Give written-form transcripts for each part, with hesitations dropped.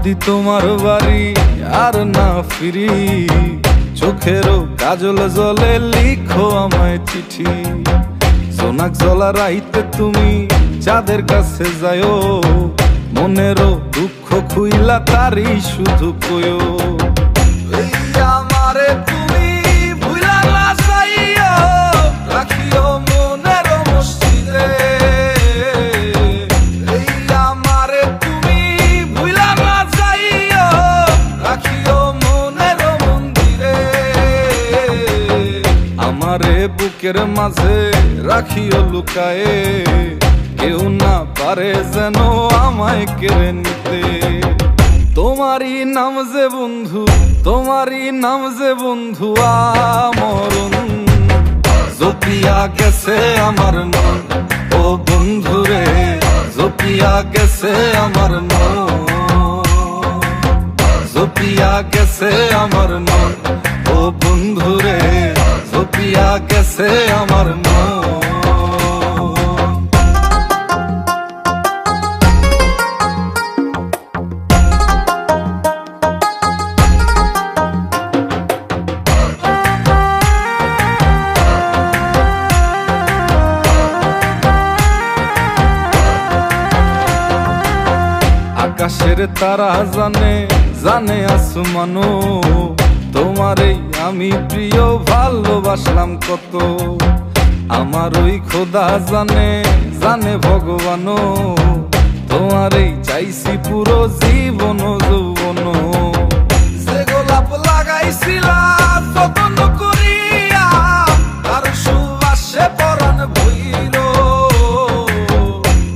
যদি তোমার বাড়ি আর না ফিরি, চোখেরও কাজল জলে লিখো আমায় চিঠি। জোনাক জলা রাইতে তুমি চাঁদের কাছে যায়ও, মনেরও দুঃখ খুইলা তারই শুধু কয়ো। আমারে তুমি ভুলা না যাইও, রাখিও মনের মসজিদে। আমারে তুমি ভুলা না যাইও, রাখিও মনের মন্দিরে। আমারে বুকের মাঝে রাখিও লুকায়ে, কেউ না পারে যেন আমায় কেড়ে নিতে। তোমারই নাম যে বন্ধু, তোমারই নাম যে বন্ধু আমরণ, জপিয়া গেছে আমার মন। ও বন্ধু রে, জপিয়া গেছে আমার মন, জপিয়া গেছে আমার মন। ও বন্ধু রে, জপিয়া গেছে আমার মন। আকাশের তারা জানে, জানে আসমানো, তোমারই আমি প্রিয় ভালোবাসলাম কত। আমার ওই খোদা জানে, জানে ভগবানও, তোমারই চাইছি পুরো জীবন যৌবন। যে গোলাপ লাগাইছিলাম যতন করিয়া, তার সুবাসে পরাণ ভইল।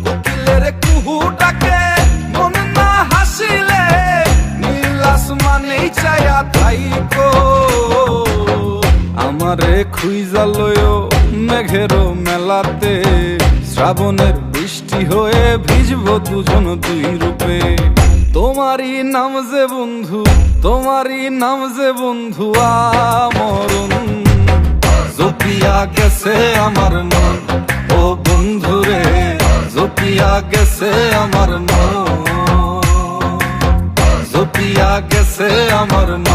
কোকিলের কুহু ডাকে মন না হাসিলে, নীল আসমানেই চায়া থাইকো। আমারে খুইজা লয়ো মেঘেরও মেলাতে, শ্রাবণের বৃষ্টি হয়ে ভিজব দুজন দুই রূপে। তোমারই নাম যে বন্ধু, তোমারই নাম যে বন্ধু আমরণ, জপিয়া গেছে আমার মন। ও বন্ধু রে, জপিয়া গেছে আমার মন, জপিয়া গেছে আমার মন।